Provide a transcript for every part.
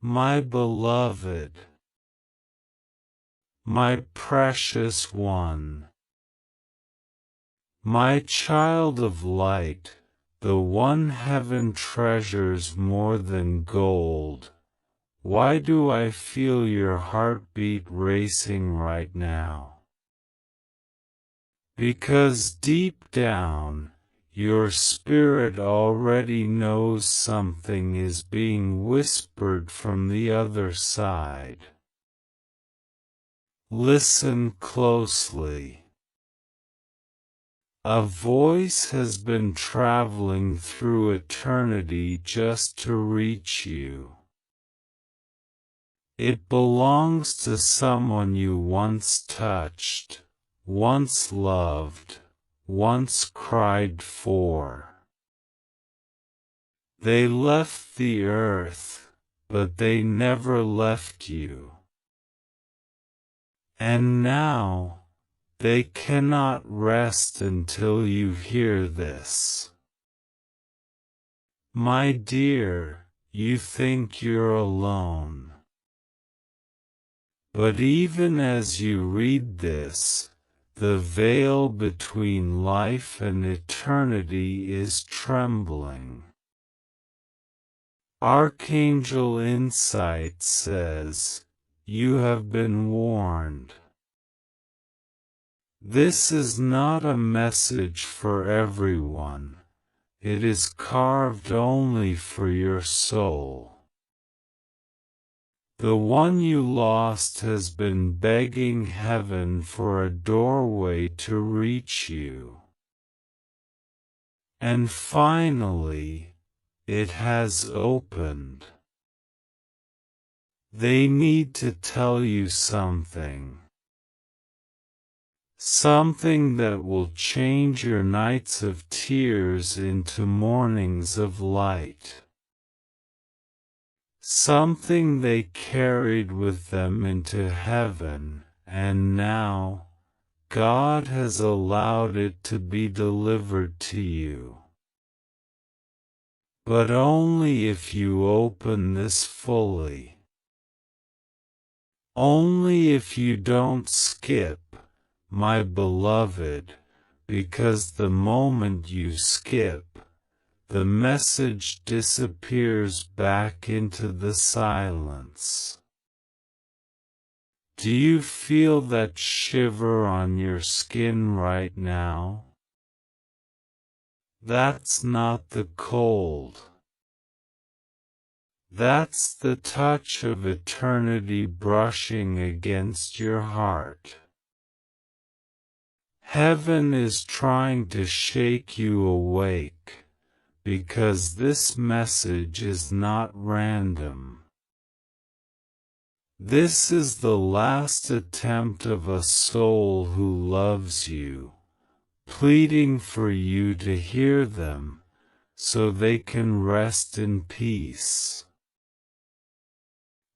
My beloved, my precious one, my child of light, the one heaven treasures more than gold. Why do I feel your heartbeat racing right now? Because deep down, your spirit already knows something is being whispered from the other side. Listen closely. A voice has been traveling through eternity just to reach you. It belongs to someone you once touched, once loved, once cried for. They left the earth, but they never left you. And now, they cannot rest until you hear this. My dear, you think you're alone. But even as you read this, the veil between life and eternity is trembling. Archangel Insight says, you have been warned. This is not a message for everyone. It is carved only for your soul. The one you lost has been begging heaven for a doorway to reach you. And finally, it has opened. They need to tell you something. Something that will change your nights of tears into mornings of light. Something they carried with them into heaven, and now, God has allowed it to be delivered to you. But only if you open this fully. Only if you don't skip, my beloved, because the moment you skip, the message disappears back into the silence. Do you feel that shiver on your skin right now? That's not the cold. That's the touch of eternity brushing against your heart. Heaven is trying to shake you awake, because this message is not random. This is the last attempt of a soul who loves you, pleading for you to hear them, so they can rest in peace.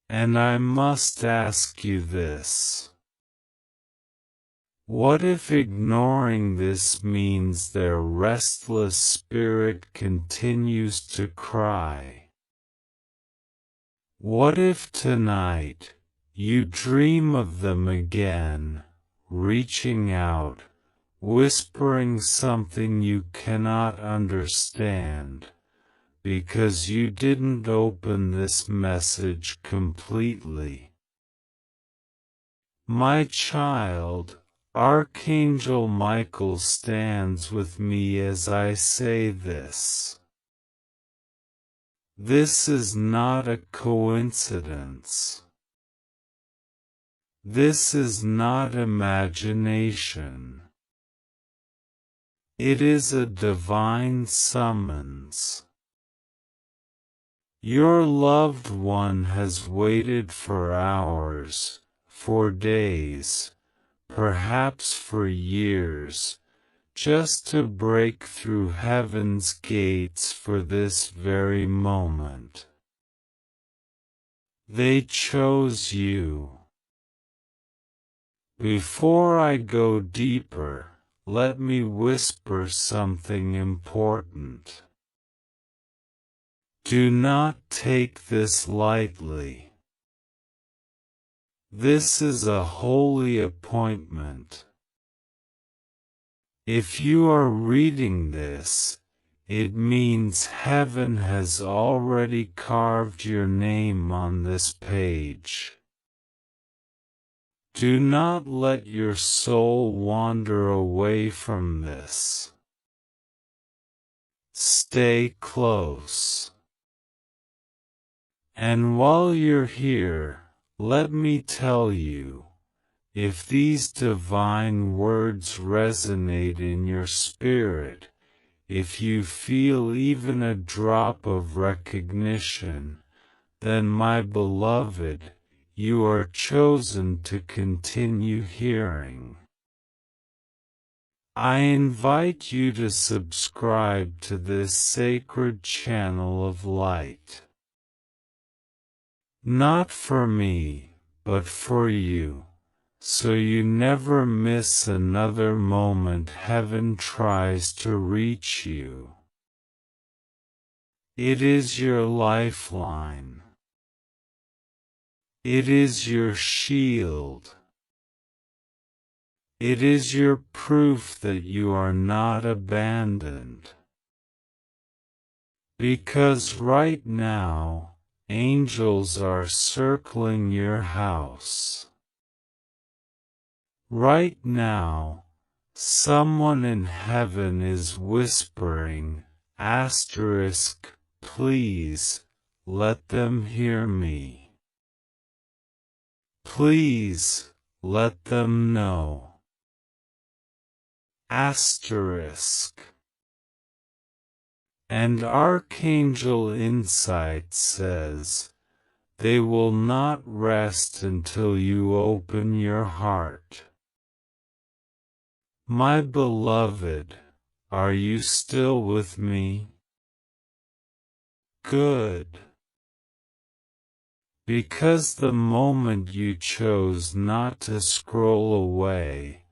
And I must ask you this. What if ignoring this means their restless spirit continues to cry? What if tonight, you dream of them again, reaching out, whispering something you cannot understand, because you didn't open this message completely? My child, Archangel Michael stands with me as I say this. This is not a coincidence. This is not imagination. It is a divine summons. Your loved one has waited for hours, for days, perhaps for years, just to break through heaven's gates for this very moment. They chose you. Before I go deeper, let me whisper something important. Do not take this lightly. This is a holy appointment. If you are reading this, it means heaven has already carved your name on this page. Do not let your soul wander away from this. Stay close. And while you're here, let me tell you, if these divine words resonate in your spirit, if you feel even a drop of recognition, then my beloved, you are chosen to continue hearing. I invite you to subscribe to this sacred channel of light. Not for me, but for you, so you never miss another moment heaven tries to reach you. It is your lifeline. It is your shield. It is your proof that you are not abandoned. Because right now, angels are circling your house. Right now, someone in heaven is whispering, please, let them hear me. Please, let them know. And Archangel Insight says, they will not rest until you open your heart. My beloved, are you still with me? Good. Because the moment you chose not to scroll away,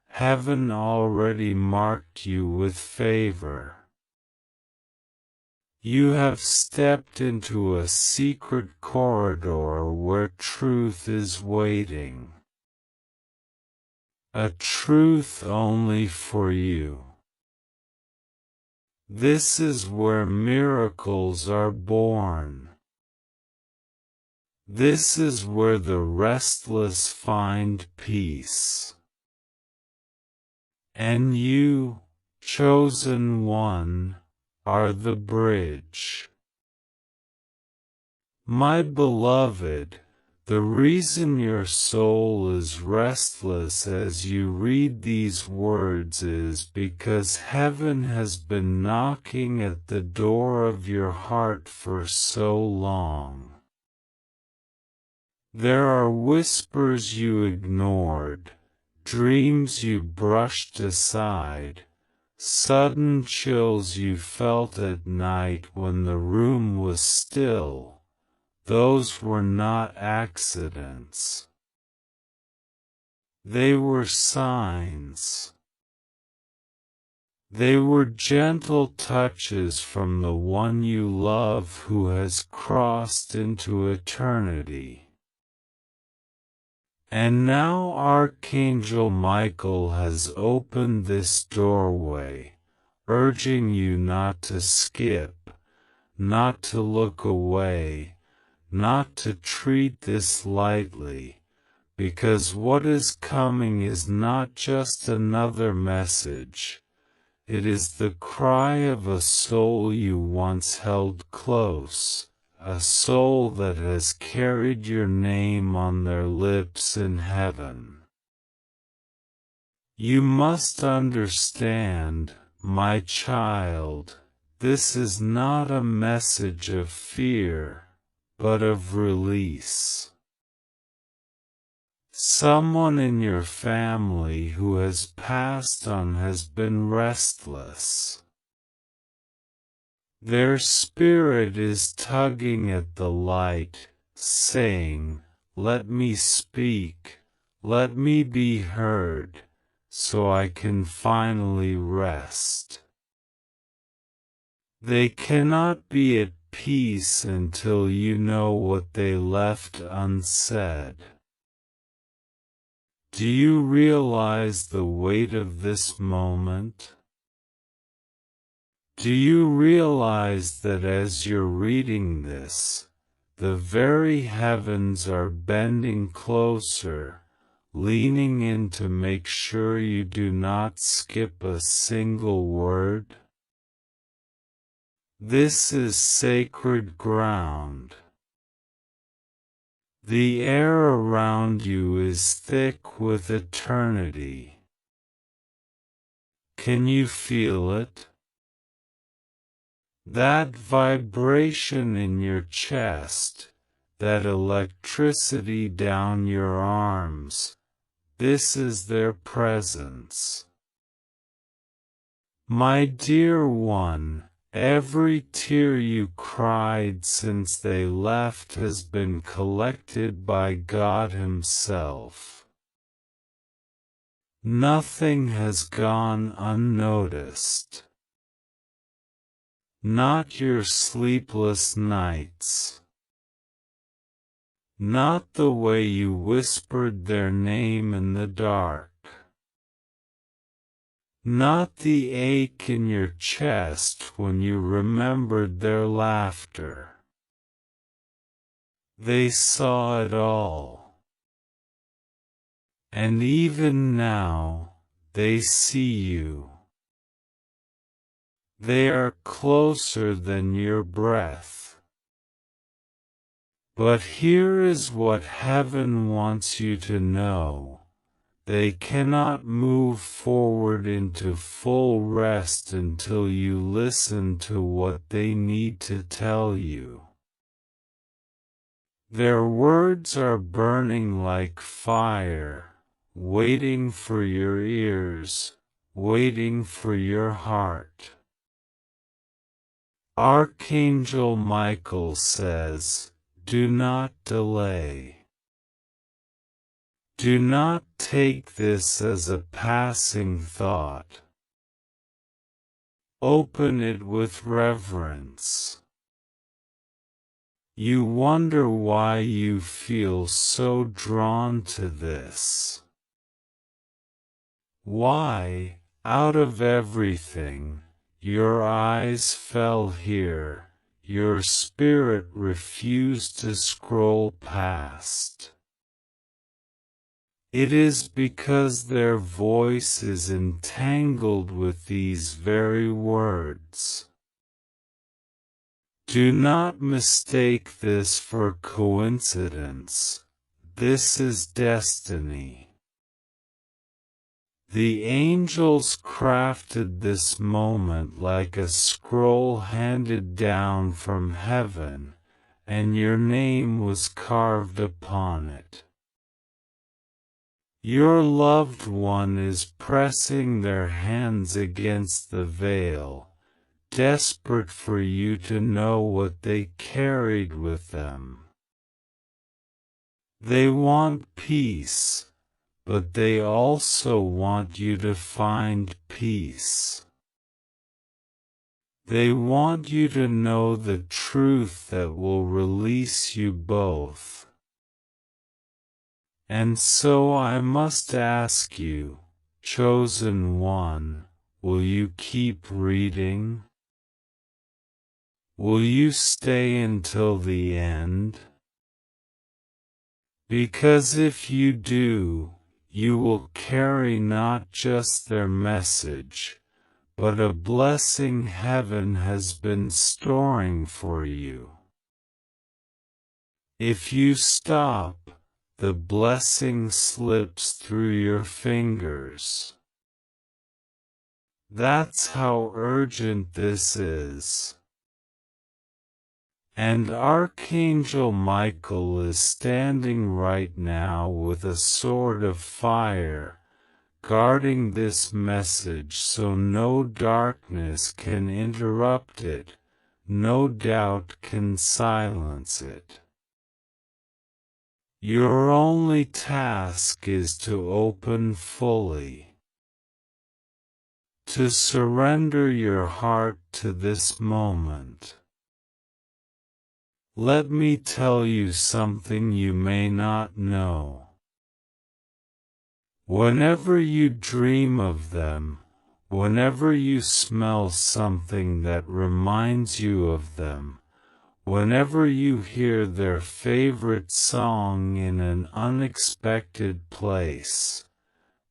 heaven already marked you with favor. You have stepped into a secret corridor where truth is waiting. A truth only for you. This is where miracles are born. This is where the restless find peace. And you, chosen one, are the bridge. My beloved, the reason your soul is restless as you read these words is because heaven has been knocking at the door of your heart for so long. There are whispers you ignored, dreams you brushed aside, sudden chills you felt at night when the room was still. Those were not accidents. They were signs. They were gentle touches from the one you love who has crossed into eternity. And now Archangel Michael has opened this doorway, urging you not to skip, not to look away, not to treat this lightly, because what is coming is not just another message. It is the cry of a soul you once held close, a soul that has carried your name on their lips in heaven. You must understand, my child, this is not a message of fear, but of release. Someone in your family who has passed on has been restless. Their spirit is tugging at the light, saying, let me speak, let me be heard, so I can finally rest. They cannot be at peace until you know what they left unsaid. Do you realize the weight of this moment? Do you realize that as you're reading this, the very heavens are bending closer, leaning in to make sure you do not skip a single word? This is sacred ground. The air around you is thick with eternity. Can you feel it? That vibration in your chest, that electricity down your arms, this is their presence. My dear one, every tear you cried since they left has been collected by God Himself. Nothing has gone unnoticed. Not your sleepless nights. Not the way you whispered their name in the dark. Not the ache in your chest when you remembered their laughter. They saw it all. And even now, they see you. They are closer than your breath. But here is what heaven wants you to know. They cannot move forward into full rest until you listen to what they need to tell you. Their words are burning like fire, waiting for your ears, waiting for your heart. Archangel Michael says, do not delay. Do not take this as a passing thought. Open it with reverence. You wonder why you feel so drawn to this. Why, out of everything, your eyes fell here, your spirit refused to scroll past. It is because their voice is entangled with these very words. Do not mistake this for coincidence. This is destiny. The angels crafted this moment like a scroll handed down from heaven, and your name was carved upon it. Your loved one is pressing their hands against the veil, desperate for you to know what they carried with them. They want peace, but they also want you to find peace. They want you to know the truth that will release you both. And so I must ask you, chosen one, will you keep reading? Will you stay until the end? Because if you do, you will carry not just their message, but a blessing heaven has been storing for you. If you stop, the blessing slips through your fingers. That's how urgent this is. And Archangel Michael is standing right now with a sword of fire, guarding this message so no darkness can interrupt it, no doubt can silence it. Your only task is to open fully, to surrender your heart to this moment. Let me tell you something you may not know. Whenever you dream of them, whenever you smell something that reminds you of them, whenever you hear their favorite song in an unexpected place,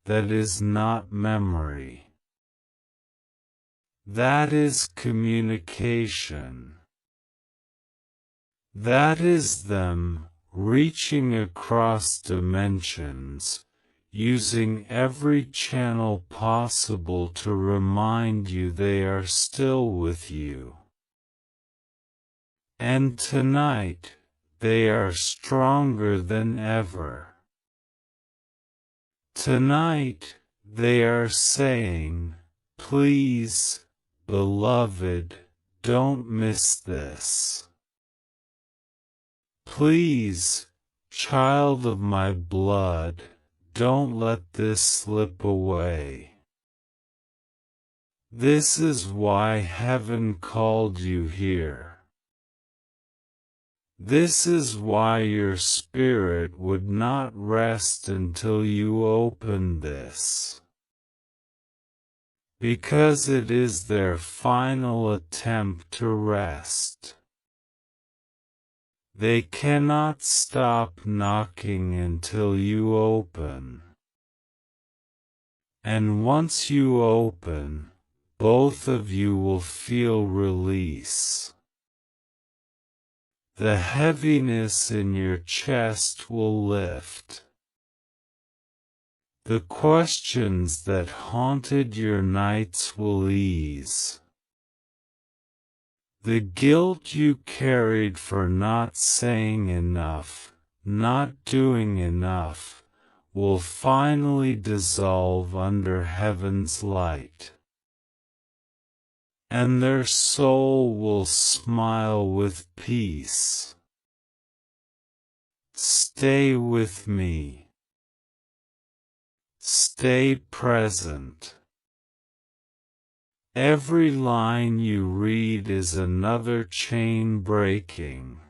that is not memory. That is communication. That is them reaching across dimensions, using every channel possible to remind you they are still with you. And tonight, they are stronger than ever. Tonight, they are saying, please, beloved, don't miss this. Please, child of my blood, don't let this slip away. This is why heaven called you here. This is why your spirit would not rest until you open this. Because it is their final attempt to rest. They cannot stop knocking until you open. And once you open, both of you will feel release. The heaviness in your chest will lift. The questions that haunted your nights will ease. The guilt you carried for not saying enough, not doing enough, will finally dissolve under heaven's light. And their soul will smile with peace. Stay with me. Stay present. Every line you read is another chain breaking.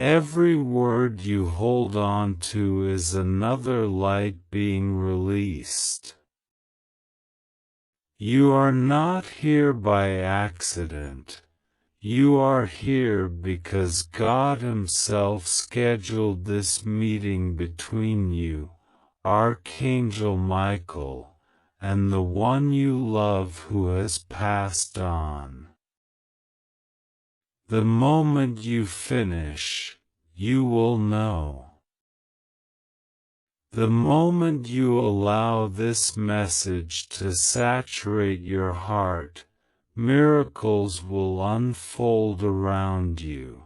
Every word you hold on to is another light being released. You are not here by accident. You are here because God Himself scheduled this meeting between you, Archangel Michael, and the one you love who has passed on. The moment you finish, you will know. The moment you allow this message to saturate your heart, miracles will unfold around you.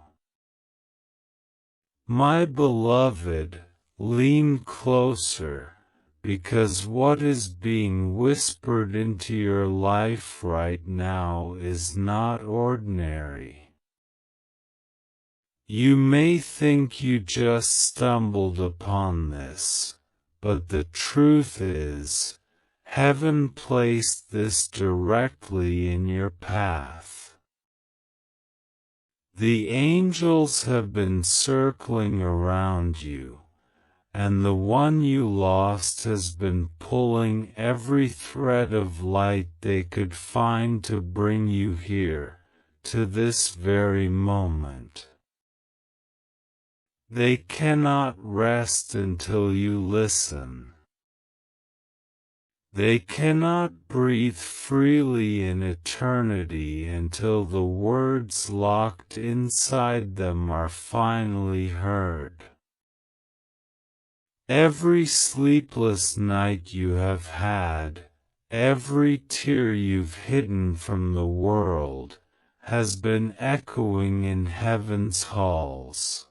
My beloved, lean closer, because what is being whispered into your life right now is not ordinary. You may think you just stumbled upon this, but the truth is, heaven placed this directly in your path. The angels have been circling around you, and the one you lost has been pulling every thread of light they could find to bring you here, to this very moment. They cannot rest until you listen. They cannot breathe freely in eternity until the words locked inside them are finally heard. Every sleepless night you have had, every tear you've hidden from the world, has been echoing in heaven's halls.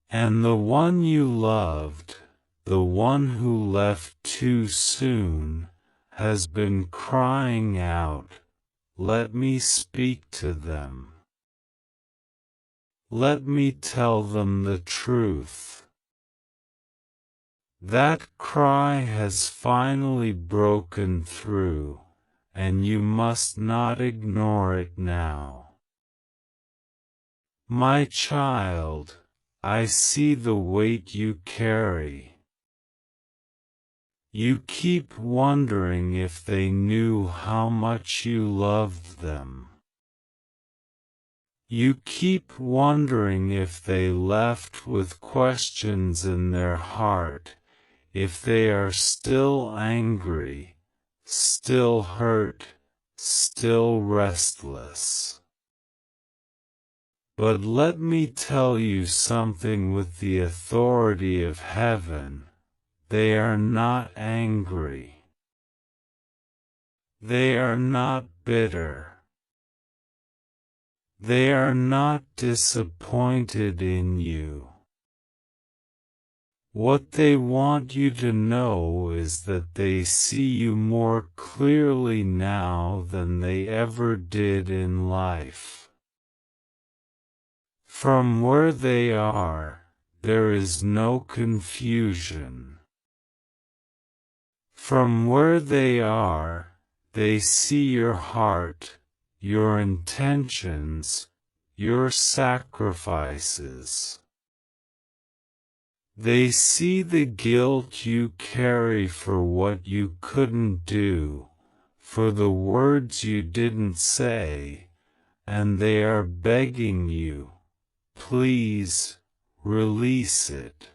And the one you loved, the one who left too soon, has been crying out, "Let me speak to them. Let me tell them the truth." That cry has finally broken through, and you must not ignore it now. My child, I see the weight you carry. You keep wondering if they knew how much you loved them. You keep wondering if they left with questions in their heart, if they are still angry, still hurt, still restless. But let me tell you something with the authority of heaven. They are not angry. They are not bitter. They are not disappointed in you. What they want you to know is that they see you more clearly now than they ever did in life. From where they are, there is no confusion. From where they are, they see your heart, your intentions, your sacrifices. They see the guilt you carry for what you couldn't do, for the words you didn't say, and they are begging you, please, release it.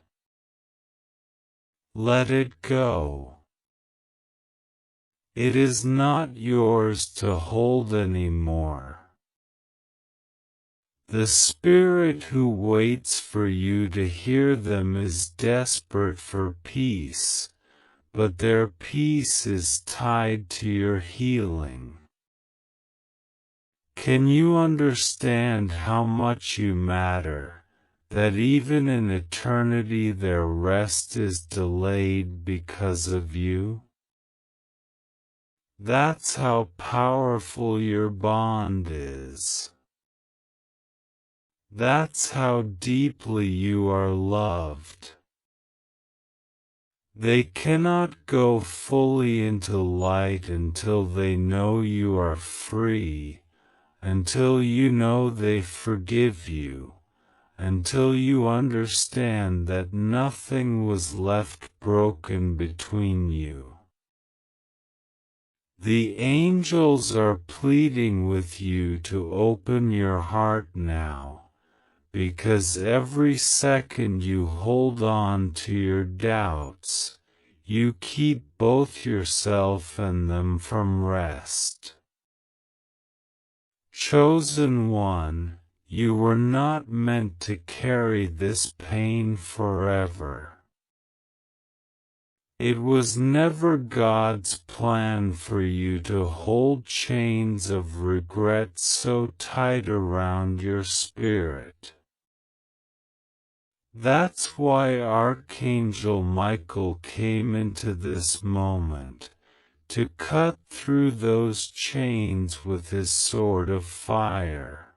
Let it go. It is not yours to hold anymore. The spirit who waits for you to hear them is desperate for peace, but their peace is tied to your healing. Can you understand how much you matter, that even in eternity their rest is delayed because of you? That's how powerful your bond is. That's how deeply you are loved. They cannot go fully into light until they know you are free, until you know they forgive you, until you understand that nothing was left broken between you. The angels are pleading with you to open your heart now, because every second you hold on to your doubts, you keep both yourself and them from rest. Chosen one, you were not meant to carry this pain forever. It was never God's plan for you to hold chains of regret so tight around your spirit. That's why Archangel Michael came into this moment, to cut through those chains with his sword of fire.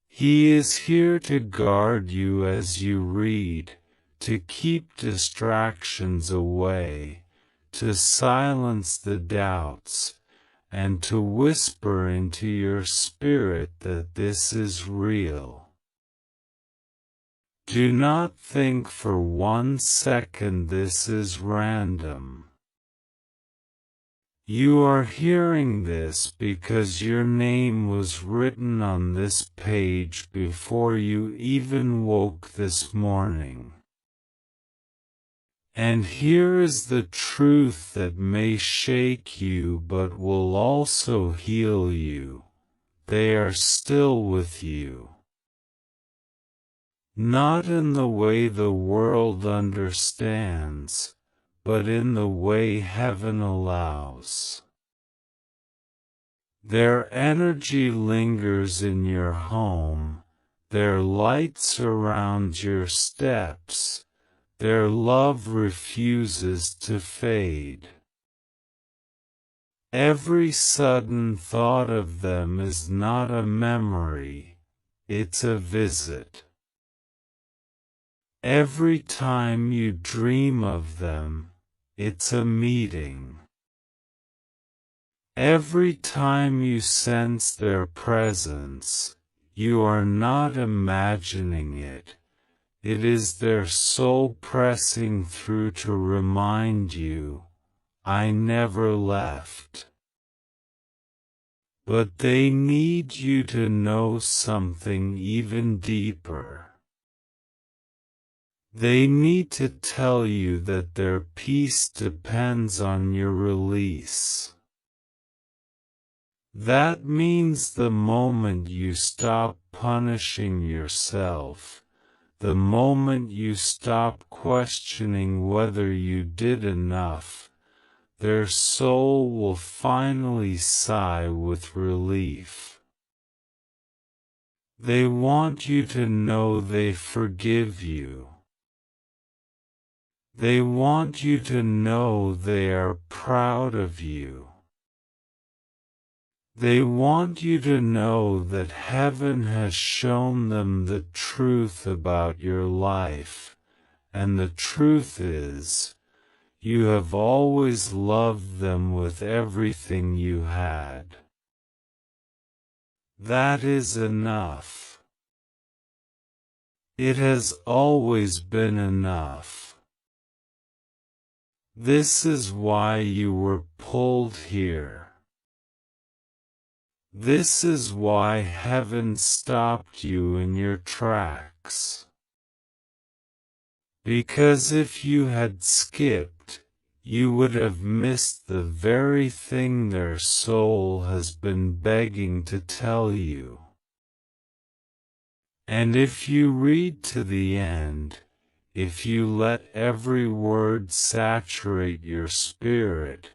He is here to guard you as you read, to keep distractions away, to silence the doubts, and to whisper into your spirit that this is real. Do not think for 1 second this is random. You are hearing this because your name was written on this page before you even woke this morning. And here is the truth that may shake you but will also heal you. They are still with you. Not in the way the world understands, but in the way heaven allows. Their energy lingers in your home, their light surrounds your steps, their love refuses to fade. Every sudden thought of them is not a memory, it's a visit. Every time you dream of them, it's a meeting. Every time you sense their presence, You are not imagining it. It is their soul pressing through to remind you, I never left. But they need you to know something even deeper. They need to tell you that their peace depends on your release. That means the moment you stop punishing yourself, the moment you stop questioning whether you did enough, their soul will finally sigh with relief. They want you to know they forgive you. They want you to know they are proud of you. They want you to know that heaven has shown them the truth about your life, and the truth is, you have always loved them with everything you had. That is enough. It has always been enough. This is why you were pulled here. This is why heaven stopped you in your tracks. Because if you had skipped, you would have missed the very thing their soul has been begging to tell you. And if you read to the end, if you let every word saturate your spirit,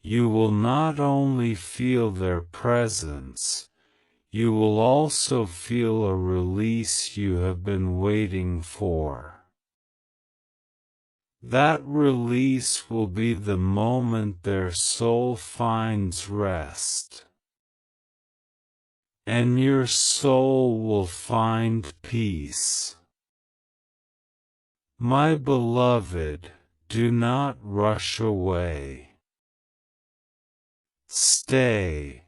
you will not only feel their presence, you will also feel a release you have been waiting for. That release will be the moment their soul finds rest. And your soul will find peace. My beloved, do not rush away. Stay.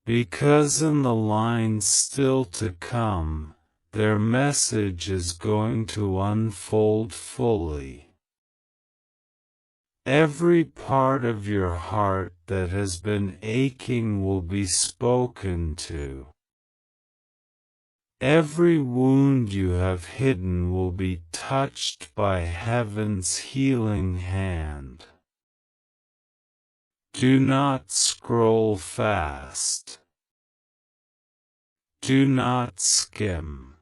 Because in the lines still to come, their message is going to unfold fully. Every part of your heart that has been aching will be spoken to. Every wound you have hidden will be touched by heaven's healing hand. Do not scroll fast. Do not skim.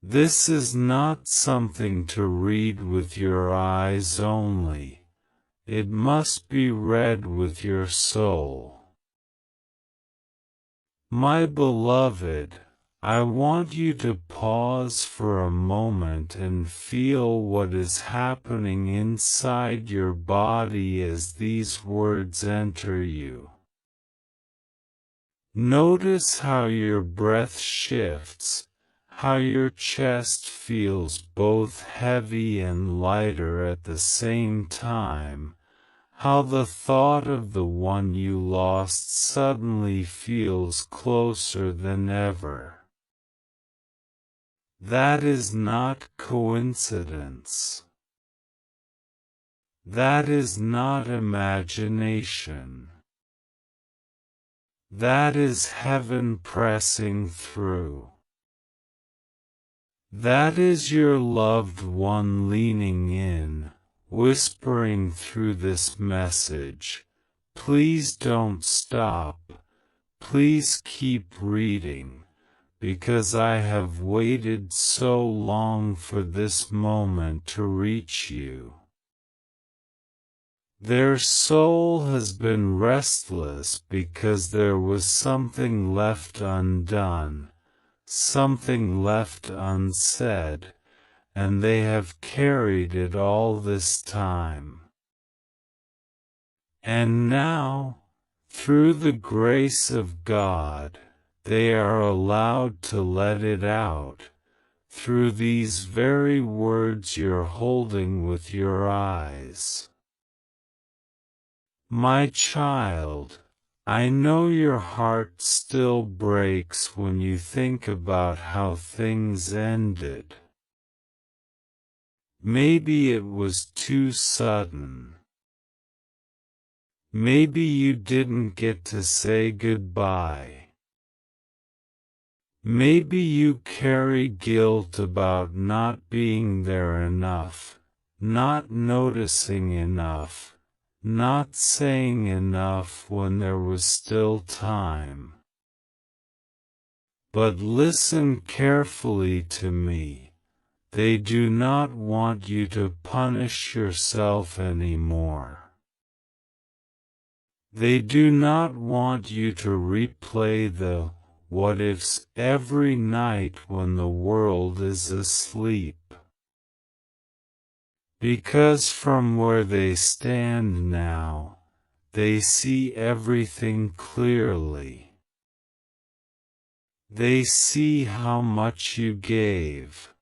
This is not something to read with your eyes only. It must be read with your soul. My beloved, I want you to pause for a moment and feel what is happening inside your body as these words enter you. Notice how your breath shifts, how your chest feels both heavy and lighter at the same time, how the thought of the one you lost suddenly feels closer than ever. That is not coincidence. That is not imagination. That is heaven pressing through. That is your loved one leaning in, whispering through this message, please don't stop, please keep reading. Because I have waited so long for this moment to reach you. Their soul has been restless because there was something left undone, something left unsaid, and they have carried it all this time. And now, through the grace of God, they are allowed to let it out, through these very words you're holding with your eyes. My child, I know your heart still breaks when you think about how things ended. Maybe it was too sudden. Maybe you didn't get to say goodbye. Maybe you carry guilt about not being there enough, not noticing enough, not saying enough when there was still time. But listen carefully to me. They do not want you to punish yourself anymore. They do not want you to replay the what-ifs every night when the world is asleep. Because from where they stand now, they see everything clearly. They see how much you gave.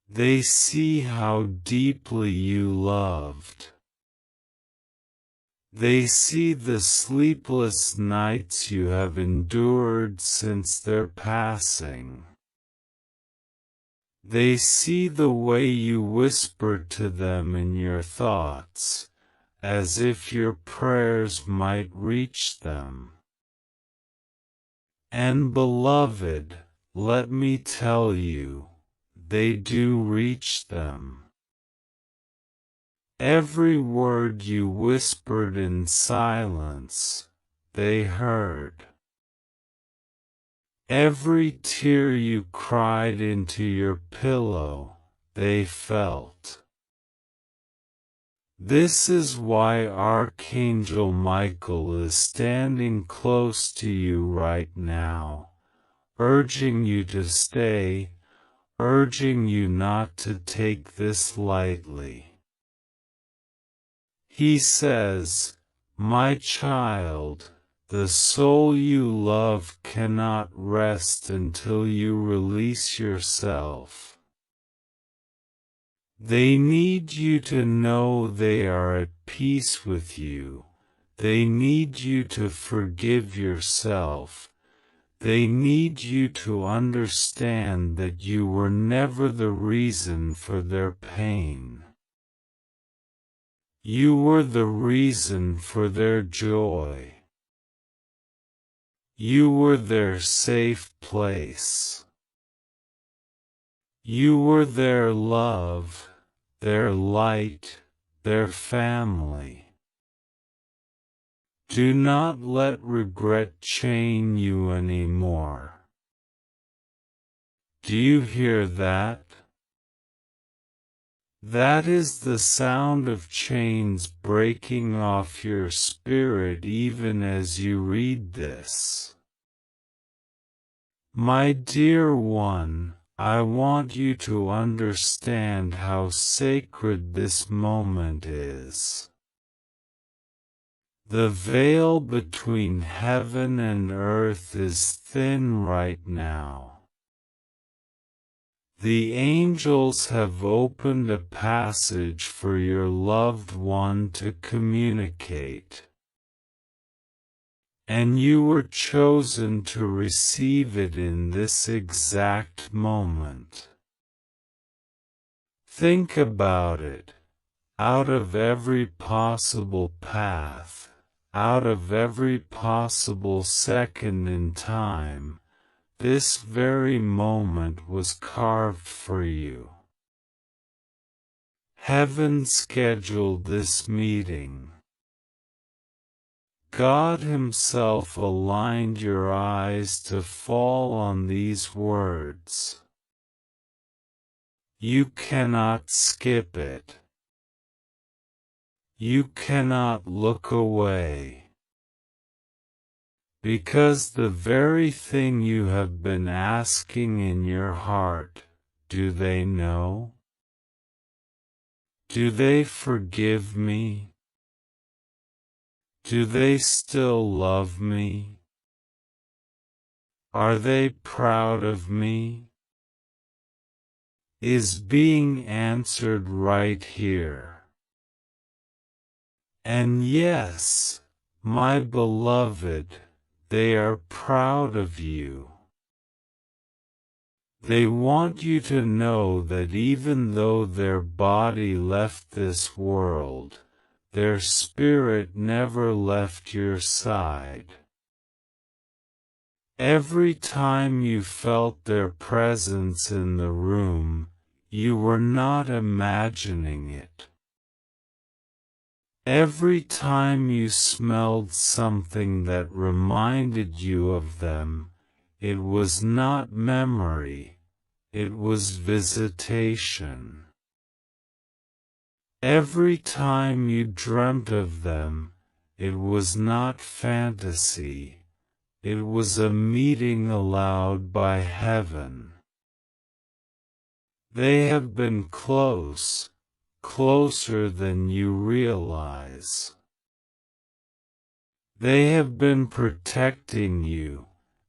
They see how deeply you loved. They see the sleepless nights you have endured since their passing. They see the way you whisper to them in your thoughts, as if your prayers might reach them. And beloved, let me tell you, they do reach them. Every word you whispered in silence, they heard. Every tear you cried into your pillow, they felt. This is why Archangel Michael is standing close to you right now, urging you to stay, urging you not to take this lightly. He says, "My child, the soul you love cannot rest until you release yourself. They need you to know they are at peace with you. They need you to forgive yourself. They need you to understand that you were never the reason for their pain. You were the reason for their joy. You were their safe place. You were their love, their light, their family. Do not let regret chain you anymore. Do you hear that? That is the sound of chains breaking off your spirit even as you read this. My dear one, I want you to understand how sacred this moment is. The veil between heaven and earth is thin right now. The angels have opened a passage for your loved one to communicate. And you were chosen to receive it in this exact moment. Think about it. Out of every possible path, out of every possible second in time, this very moment was carved for you. Heaven scheduled this meeting. God Himself aligned your eyes to fall on these words. You cannot skip it. You cannot look away. Because the very thing you have been asking in your heart, do they know? Do they forgive me? Do they still love me? Are they proud of me? Is being answered right here. And yes, My beloved, they are proud of you. They want you to know that even though their body left this world, their spirit never left your side. Every time you felt their presence in the room, you were not imagining it. Every time you smelled something that reminded you of them, it was not memory, it was visitation. Every time you dreamt of them, it was not fantasy, it was a meeting allowed by heaven. They have been close, closer than you realize. They have been protecting you,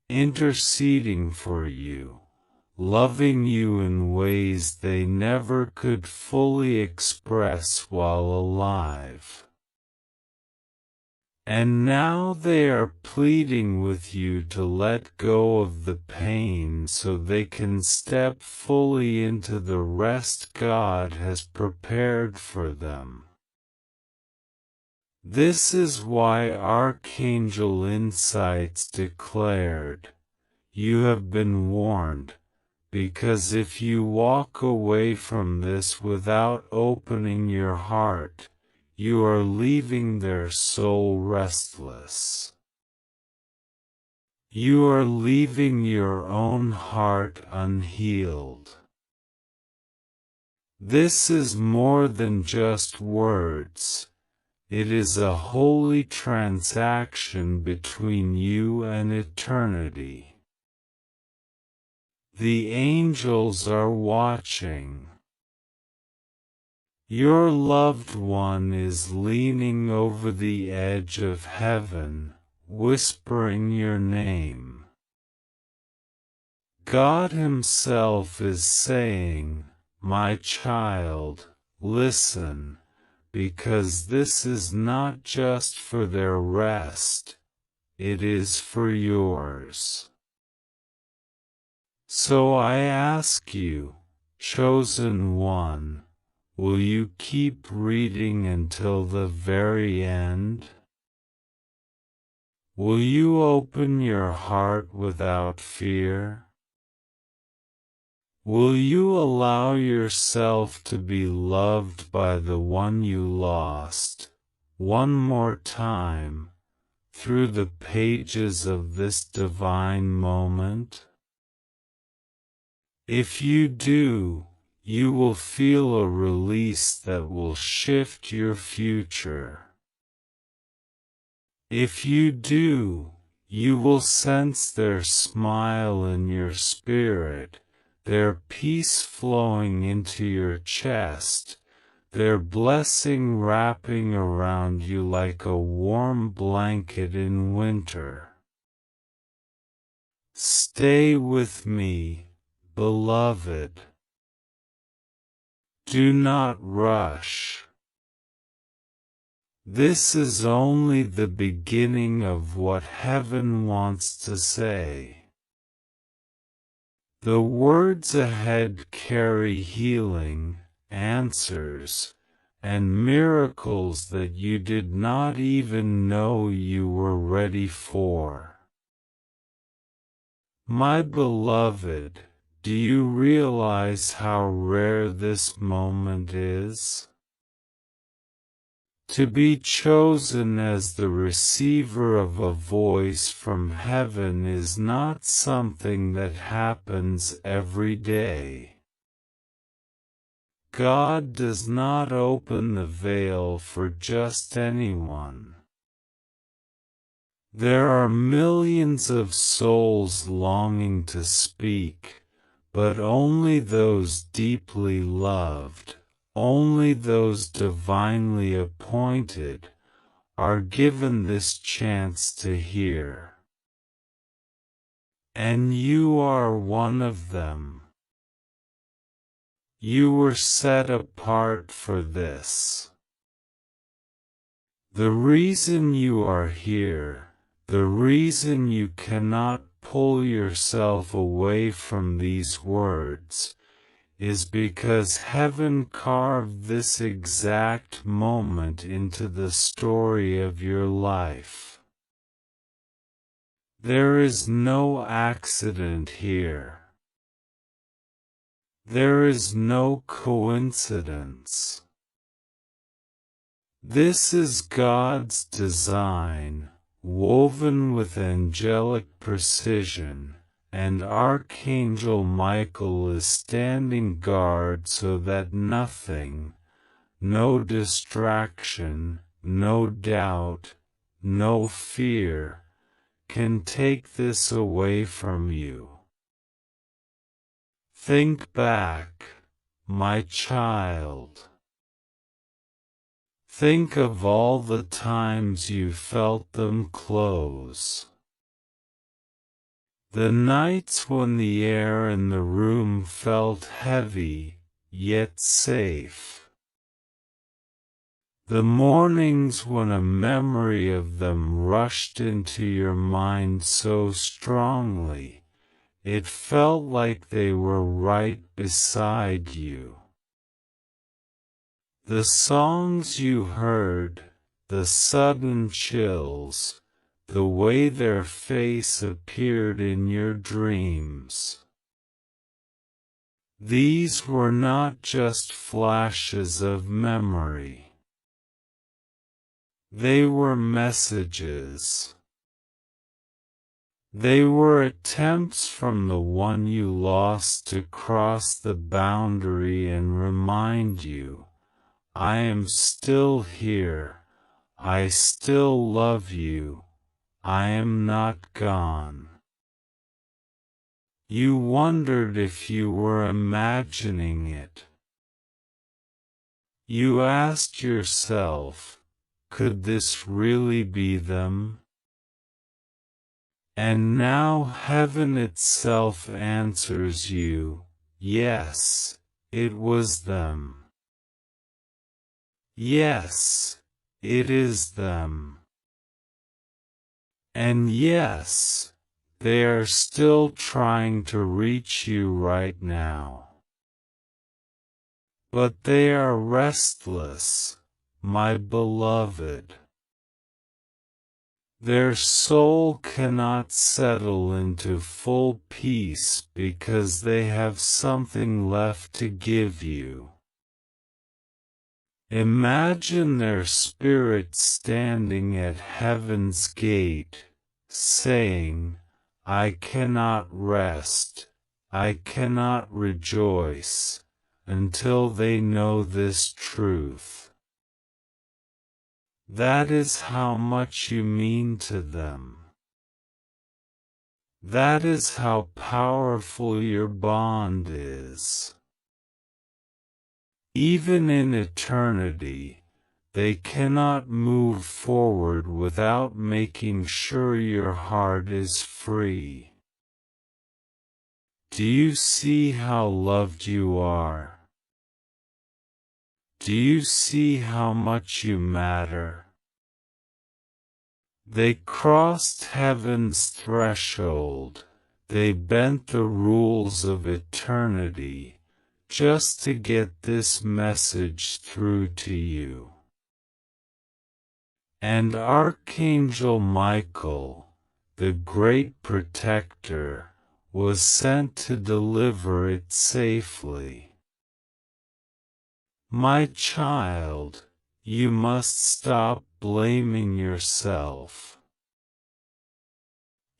interceding for you, loving you in ways they never could fully express while alive. And now they are pleading with you to let go of the pain so they can step fully into the rest God has prepared for them. This is why Archangel Insights declared, "You have been warned, because if you walk away from this without opening your heart, you are leaving their soul restless. You are leaving your own heart unhealed." This is more than just words. It is a holy transaction between you and eternity. The angels are watching. Your loved one is leaning over the edge of heaven, whispering your name. God Himself is saying, "My child, listen, because this is not just for their rest, it is for yours." So I ask you, chosen one, will you keep reading until the very end? Will you open your heart without fear? Will you allow yourself to be loved by the one you lost, one more time, through the pages of this divine moment? If you do, you will feel a release that will shift your future. If you do, you will sense their smile in your spirit, their peace flowing into your chest, their blessing wrapping around you like a warm blanket in winter. Stay with me, beloved. Do not rush. This is only the beginning of what heaven wants to say. The words ahead carry healing, answers, and miracles that you did not even know you were ready for. My beloved, do you realize how rare this moment is? To be chosen as the receiver of a voice from heaven is not something that happens every day. God does not open the veil for just anyone. There are millions of souls longing to speak, but only those deeply loved, only those divinely appointed, are given this chance to hear. And you are one of them. You were set apart for this. The reason you are here, the reason you cannot pull yourself away from these words, is because heaven carved this exact moment into the story of your life. There is no accident here. There is no coincidence. This is God's design, woven with angelic precision, and Archangel Michael is standing guard so that nothing, no distraction, no doubt, no fear, can take this away from you. Think back, my child. Think of all the times you felt them close. The nights when the air in the room felt heavy, yet safe. The mornings when a memory of them rushed into your mind so strongly, it felt like they were right beside you. The songs you heard, the sudden chills, the way their face appeared in your dreams. These were not just flashes of memory. They were messages. They were attempts from the one you lost to cross the boundary and remind you, I am still here, I still love you, I am not gone. You wondered if you were imagining it. You asked yourself, could this really be them? And now heaven itself answers you, yes, it was them. Yes, it is them. And yes, they are still trying to reach you right now. But they are restless, my beloved. Their soul cannot settle into full peace because they have something left to give you. Imagine their spirit standing at heaven's gate, saying, I cannot rest, I cannot rejoice, until they know this truth. That is how much you mean to them. That is how powerful your bond is. Even in eternity, they cannot move forward without making sure your heart is free. Do you see how loved you are? Do you see how much you matter? They crossed heaven's threshold, they bent the rules of eternity, just to get this message through to you. And Archangel Michael, the great protector, was sent to deliver it safely. My child, you must stop blaming yourself.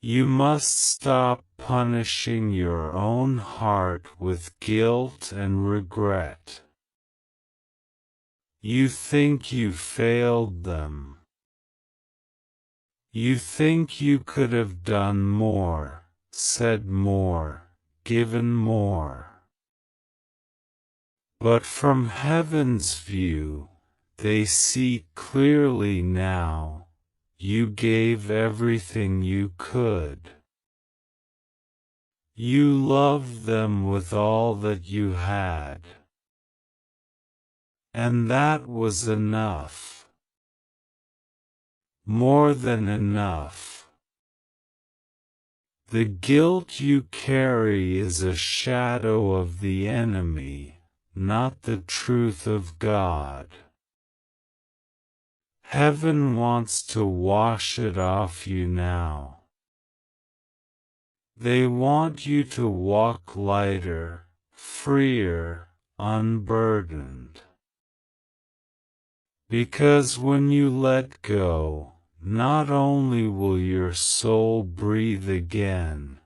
You must stop punishing your own heart with guilt and regret. You think you failed them. You think you could have done more, said more, given more. But from heaven's view, they see clearly now. You gave everything you could. You loved them with all that you had. And that was enough. more than enough. The guilt you carry is a shadow of the enemy, not the truth of God. Heaven wants to wash it off you now. They want you to walk lighter, freer, unburdened. Because when you let go, not only will your soul breathe again,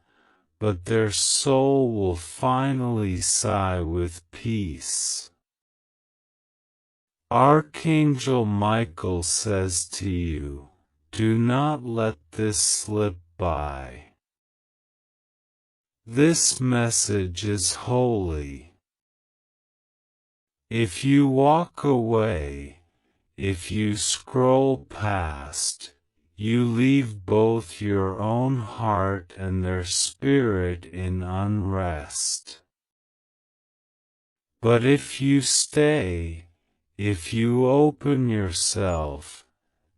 but their soul will finally sigh with peace. Archangel Michael says to you, do not let this slip by. This message is holy. If you walk away, if you scroll past, you leave both your own heart and their spirit in unrest. But if you stay, if you open yourself,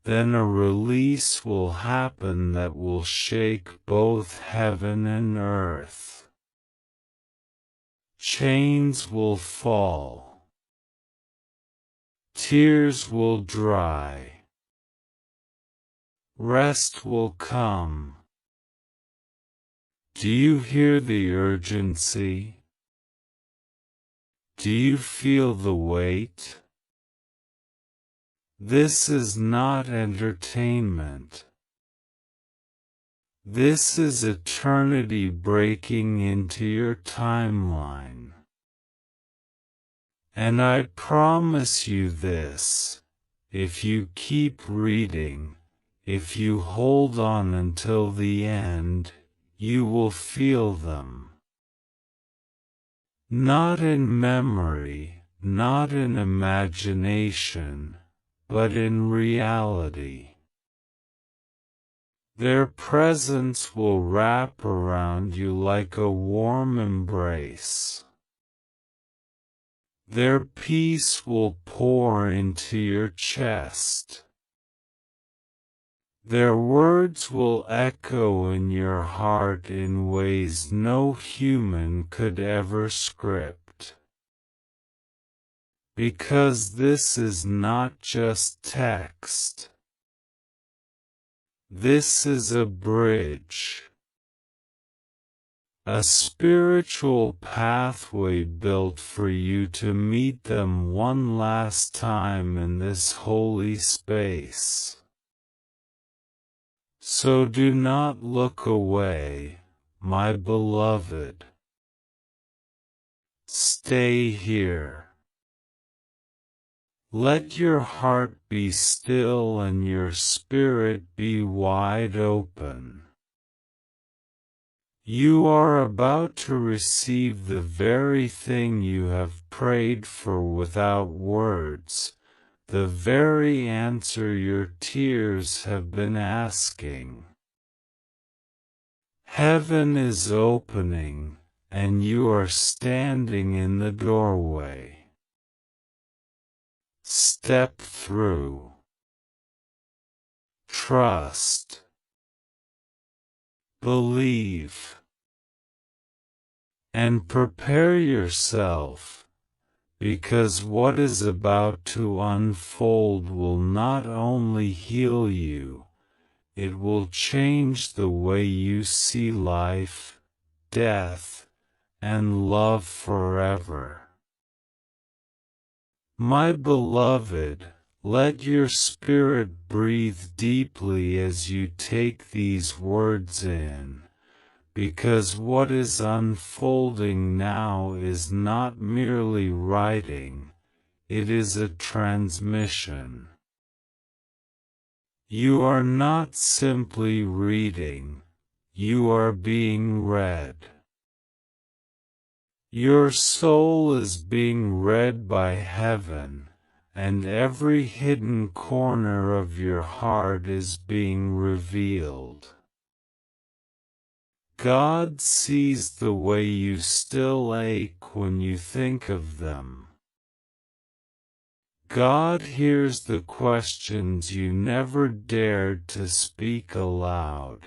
then a release will happen that will shake both heaven and earth. Chains will fall. Tears will dry. Rest will come. Do you hear the urgency? Do you feel the weight? This is not entertainment. This is eternity breaking into your timeline. And I promise you this, if you keep reading, if you hold on until the end, you will feel them. Not in memory, not in imagination, but in reality. Their presence will wrap around you like a warm embrace. Their peace will pour into your chest. Their words will echo in your heart in ways no human could ever script. Because this is not just text. This is a bridge. A spiritual pathway built for you to meet them one last time in this holy space. So do not look away, my beloved. Stay here. Let your heart be still and your spirit be wide open. You are about to receive the very thing you have prayed for without words, the very answer your tears have been asking. Heaven is opening, and you are standing in the doorway. Step through. Trust. Believe. And prepare yourself, because what is about to unfold will not only heal you, it will change the way you see life, death, and love forever. My beloved, let your spirit breathe deeply as you take these words in, because what is unfolding now is not merely writing, it is a transmission. You are not simply reading, you are being read. Your soul is being read by heaven, and every hidden corner of your heart is being revealed. God sees the way you still ache when you think of them. God hears the questions you never dared to speak aloud.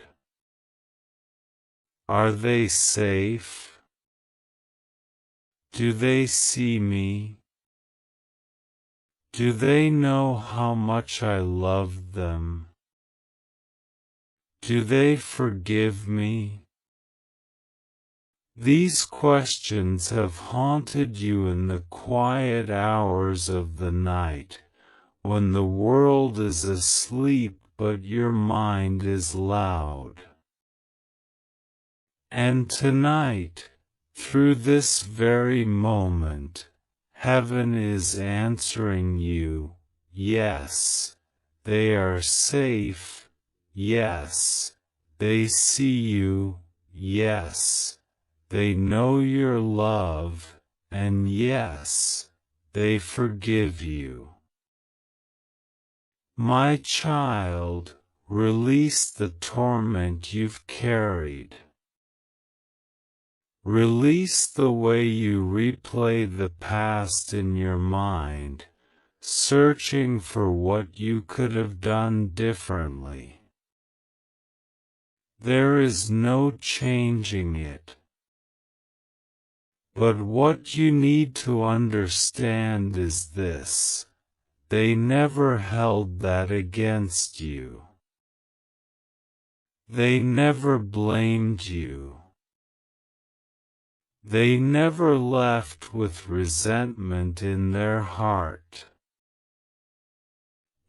Are they safe? Do they see me? Do they know how much I love them? Do they forgive me? These questions have haunted you in the quiet hours of the night, when the world is asleep but your mind is loud. And tonight, through this very moment, heaven is answering you, yes, they are safe, yes, they see you, yes, they know your love, and yes, they forgive you. My child, release the torment you've carried. Release the way you replay the past in your mind, searching for what you could have done differently. There is no changing it. But what you need to understand is this: they never held that against you. They never blamed you. They never left with resentment in their heart.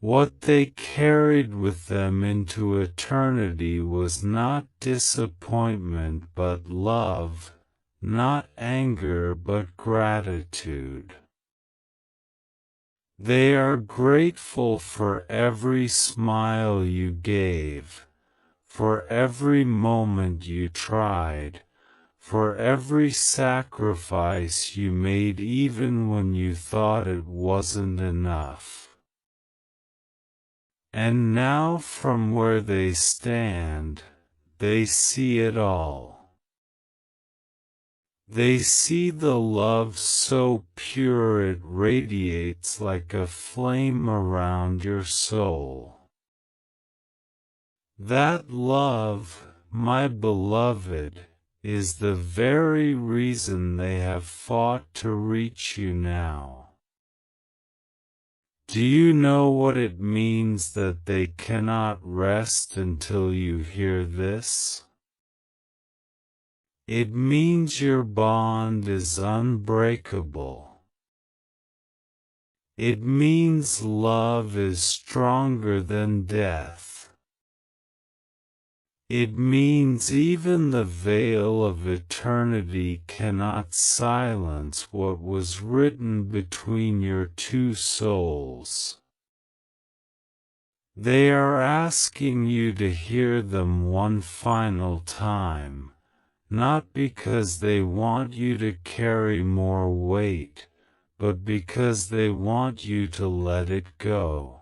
What they carried with them into eternity was not disappointment but love, not anger but gratitude. They are grateful for every smile you gave, for every moment you tried, for every sacrifice you made even when you thought it wasn't enough. And now from where they stand, they see it all. They see the love so pure it radiates like a flame around your soul. That love, my beloved, is the very reason they have fought to reach you now. Do you know what it means that they cannot rest until you hear this? It means your bond is unbreakable. It means love is stronger than death. It means even the veil of eternity cannot silence what was written between your two souls. They are asking you to hear them one final time, not because they want you to carry more weight, but because they want you to let it go.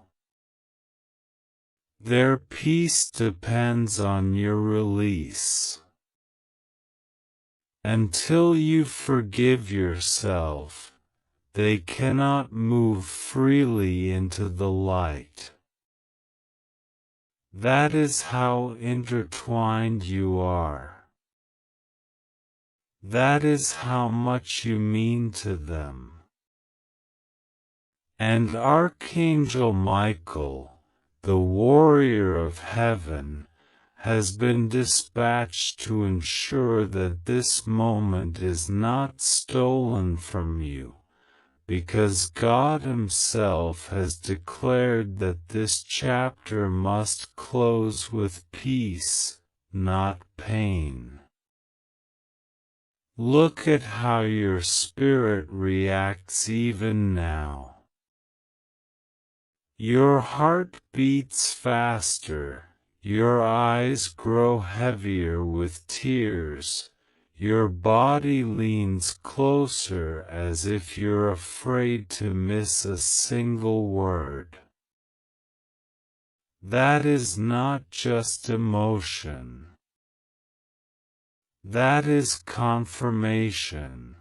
Their peace depends on your release. Until you forgive yourself, they cannot move freely into the light. That is how intertwined you are. That is how much you mean to them. And Archangel Michael, the warrior of heaven, has been dispatched to ensure that this moment is not stolen from you, because God Himself has declared that this chapter must close with peace, not pain. Look at how your spirit reacts even now. Your heart beats faster, your eyes grow heavier with tears, your body leans closer as if you're afraid to miss a single word. That is not just emotion. That is confirmation.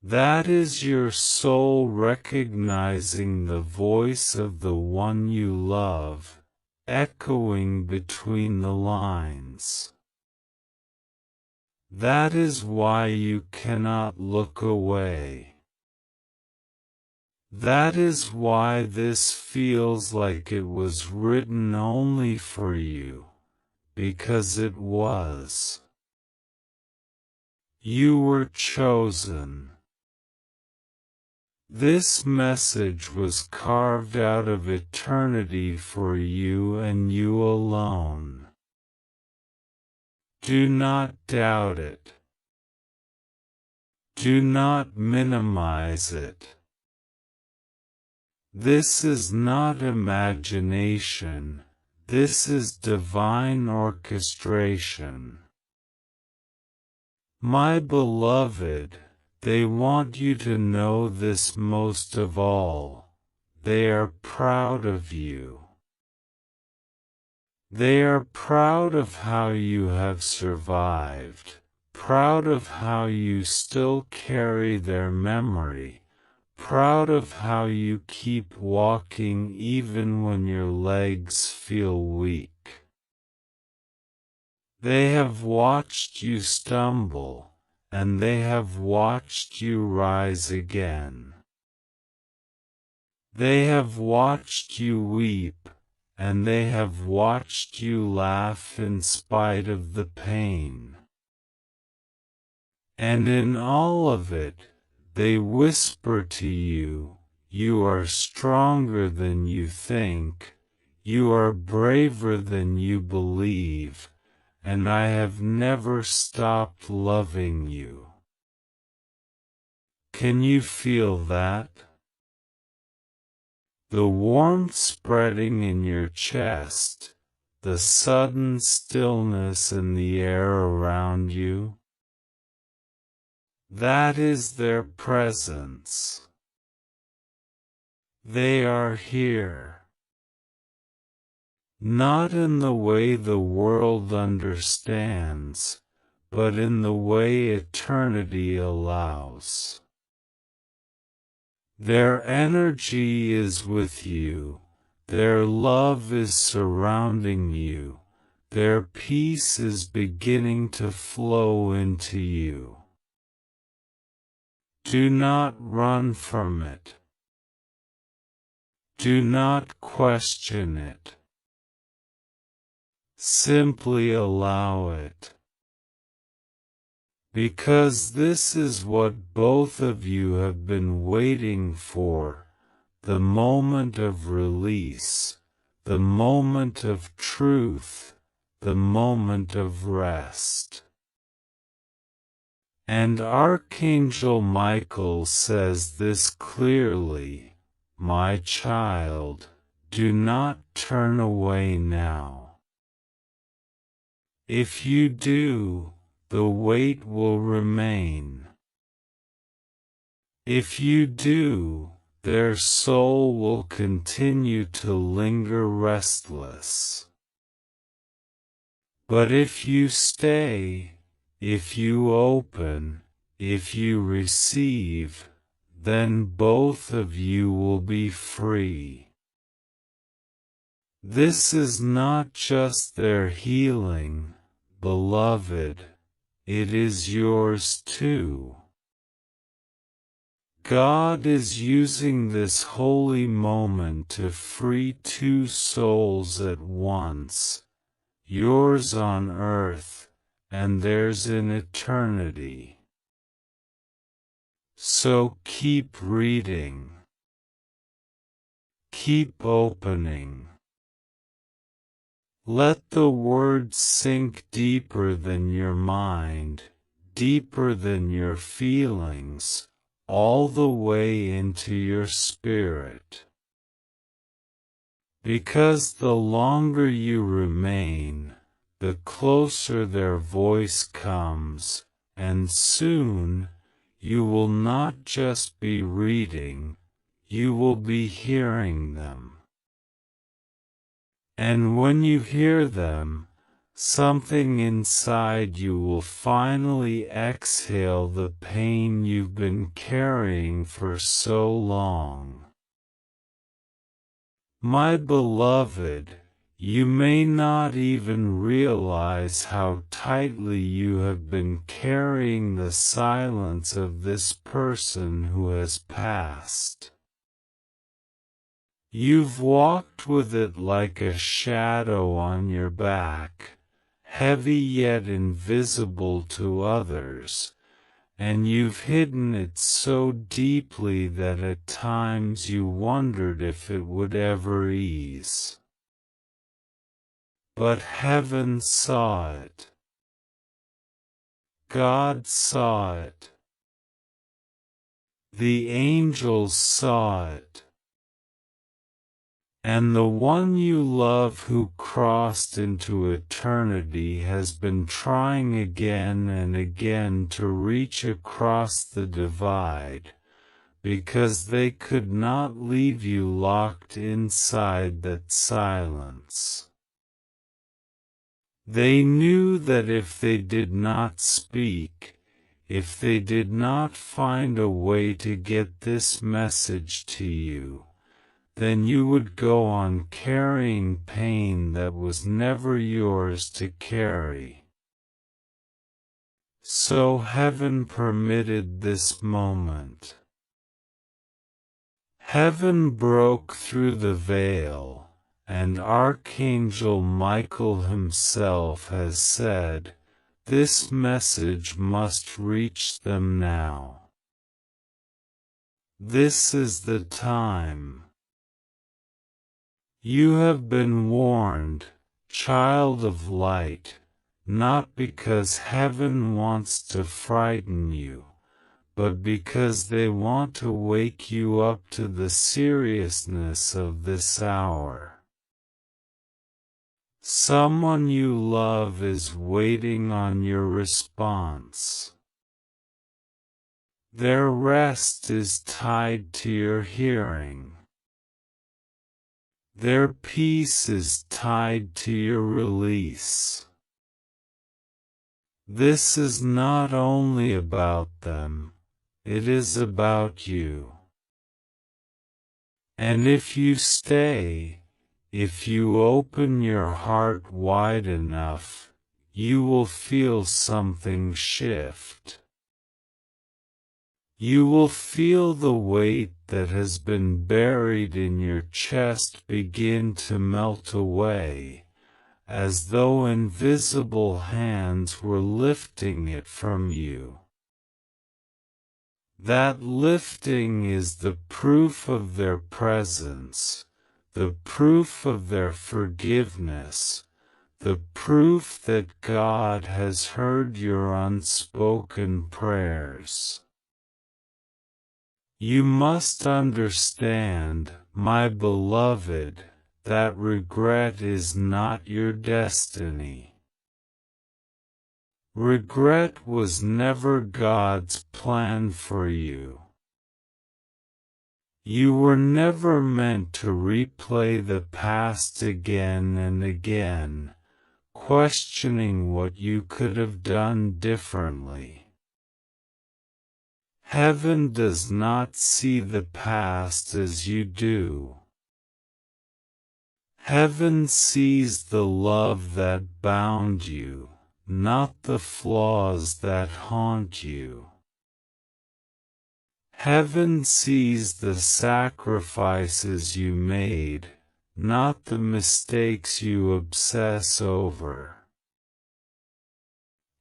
That is your soul recognizing the voice of the one you love, echoing between the lines. That is why you cannot look away. That is why this feels like it was written only for you, because it was. You were chosen. This message was carved out of eternity for you and you alone. Do not doubt it. Do not minimize it. This is not imagination, this is divine orchestration. My beloved, they want you to know this most of all. They are proud of you. They are proud of how you have survived, proud of how you still carry their memory, proud of how you keep walking even when your legs feel weak. They have watched you stumble, and they have watched you rise again. They have watched you weep, and they have watched you laugh in spite of the pain. And in all of it, they whisper to you, you are stronger than you think, you are braver than you believe, and I have never stopped loving you. Can you feel that? The warmth spreading in your chest, the sudden stillness in the air around you? That is their presence. They are here. Not in the way the world understands, but in the way eternity allows. Their energy is with you, their love is surrounding you, their peace is beginning to flow into you. Do not run from it. Do not question it. Simply allow it. Because this is what both of you have been waiting for, the moment of release, the moment of truth, the moment of rest. And Archangel Michael says this clearly, my child, do not turn away now. If you do, the weight will remain. If you do, their soul will continue to linger restless. But if you stay, if you open, if you receive, then both of you will be free. This is not just their healing, beloved, it is yours too. God is using this holy moment to free two souls at once, yours on earth, and theirs in eternity. So keep reading. Keep opening. Let the words sink deeper than your mind, deeper than your feelings, all the way into your spirit. Because the longer you remain, the closer their voice comes, and soon, you will not just be reading, you will be hearing them. And when you hear them, something inside you will finally exhale the pain you've been carrying for so long. My beloved, you may not even realize how tightly you have been carrying the silence of this person who has passed. You've walked with it like a shadow on your back, heavy yet invisible to others, and you've hidden it so deeply that at times you wondered if it would ever ease. But heaven saw it. God saw it. The angels saw it. And the one you love who crossed into eternity has been trying again and again to reach across the divide, because they could not leave you locked inside that silence. They knew that if they did not speak, if they did not find a way to get this message to you, then you would go on carrying pain that was never yours to carry. So heaven permitted this moment. Heaven broke through the veil, and Archangel Michael himself has said, "This message must reach them now. This is the time. You have been warned, child of light, not because heaven wants to frighten you, but because they want to wake you up to the seriousness of this hour. Someone you love is waiting on your response. Their rest is tied to your hearing. Their peace is tied to your release. This is not only about them, it is about you. And if you stay, if you open your heart wide enough, you will feel something shift. You will feel the weight that has been buried in your chest begin to melt away, as though invisible hands were lifting it from you. That lifting is the proof of their presence, the proof of their forgiveness, the proof that God has heard your unspoken prayers. You must understand, my beloved, that regret is not your destiny. Regret was never God's plan for you. You were never meant to replay the past again and again, questioning what you could have done differently. Heaven does not see the past as you do. Heaven sees the love that bound you, not the flaws that haunt you. Heaven sees the sacrifices you made, not the mistakes you obsess over.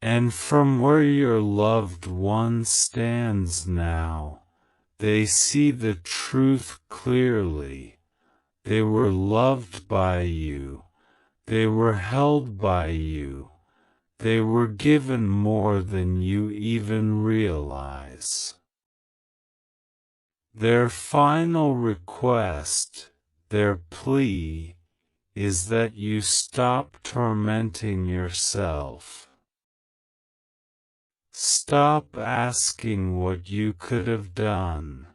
And from where your loved one stands now, they see the truth clearly. They were loved by you. They were held by you. They were given more than you even realize. Their final request, their plea, is that you stop tormenting yourself. Stop asking what you could have done.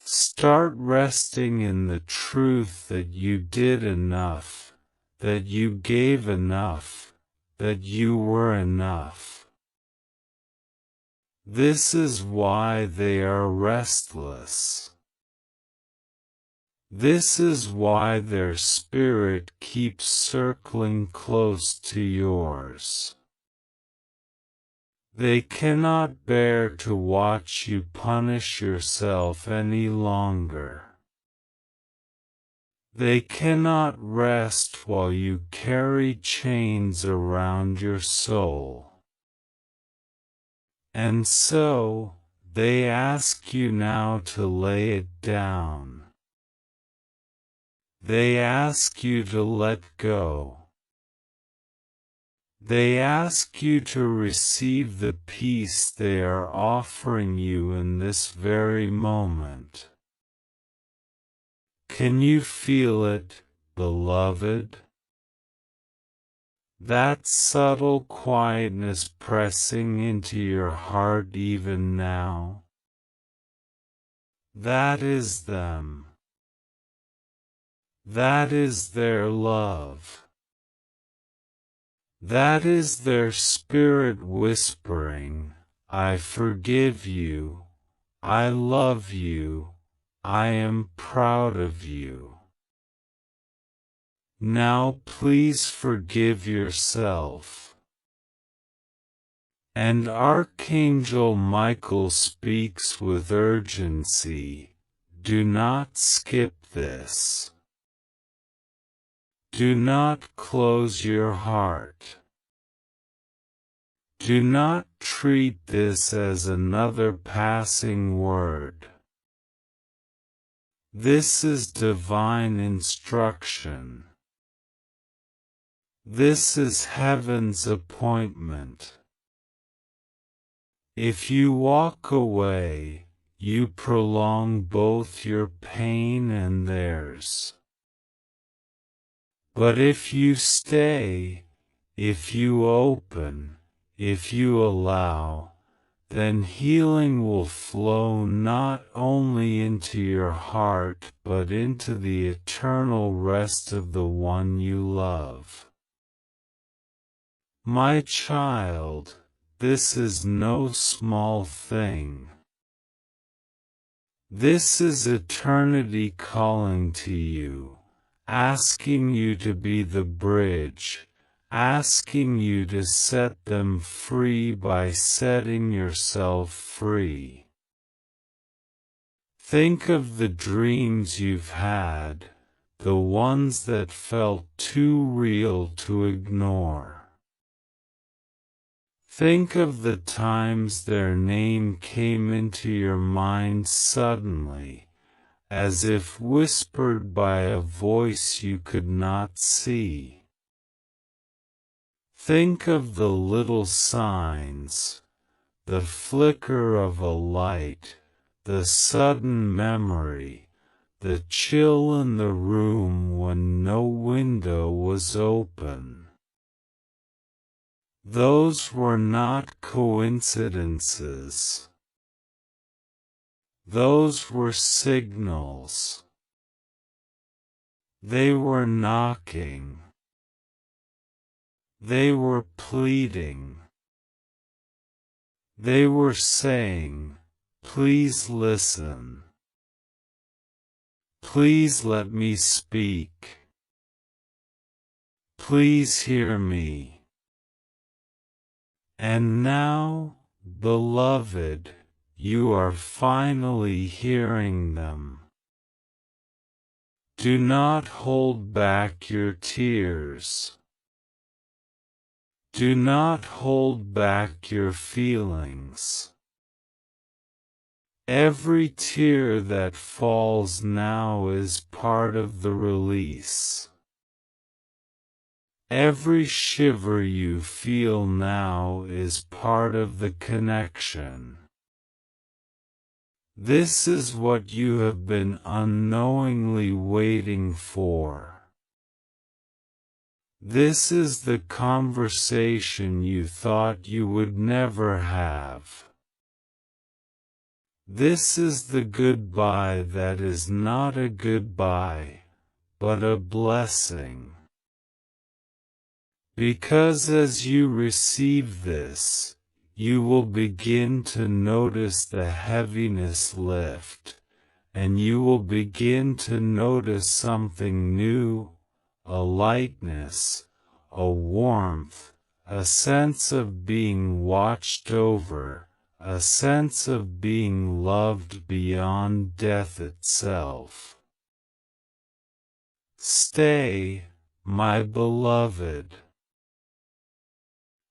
Start resting in the truth that you did enough, that you gave enough, that you were enough. This is why they are restless. This is why their spirit keeps circling close to yours. They cannot bear to watch you punish yourself any longer. They cannot rest while you carry chains around your soul. And so, they ask you now to lay it down. They ask you to let go. They ask you to receive the peace they are offering you in this very moment. Can you feel it, beloved? That subtle quietness pressing into your heart even now? That is them. That is their love. That is their spirit whispering, I forgive you, I love you, I am proud of you. Now please forgive yourself. And Archangel Michael speaks with urgency, do not skip this. Do not close your heart. Do not treat this as another passing word. This is divine instruction. This is heaven's appointment. If you walk away, you prolong both your pain and theirs. But if you stay, if you open, if you allow, then healing will flow not only into your heart but into the eternal rest of the one you love. My child, this is no small thing. This is eternity calling to you, asking you to be the bridge, asking you to set them free by setting yourself free. Think of the dreams you've had, the ones that felt too real to ignore. Think of the times their name came into your mind suddenly, as if whispered by a voice you could not see. Think of the little signs, the flicker of a light, the sudden memory, the chill in the room when no window was open. Those were not coincidences. Those were signals. They were knocking. They were pleading. They were saying, please listen. Please let me speak. Please hear me. And now, beloved, you are finally hearing them. Do not hold back your tears. Do not hold back your feelings. Every tear that falls now is part of the release. Every shiver you feel now is part of the connection. This is what you have been unknowingly waiting for. This is the conversation you thought you would never have. This is the goodbye that is not a goodbye, but a blessing. Because as you receive this, you will begin to notice the heaviness lift, and you will begin to notice something new, a lightness, a warmth, a sense of being watched over, a sense of being loved beyond death itself. Stay, my beloved.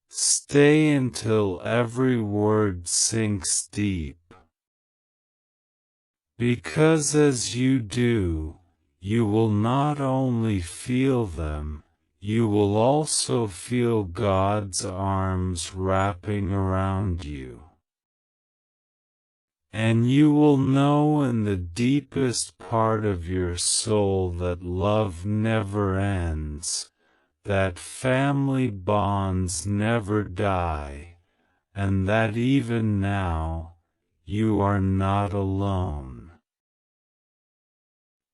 Stay until every word sinks deep. Because as you do, you will not only feel them, you will also feel God's arms wrapping around you. And you will know in the deepest part of your soul that love never ends, that family bonds never die, and that even now, you are not alone.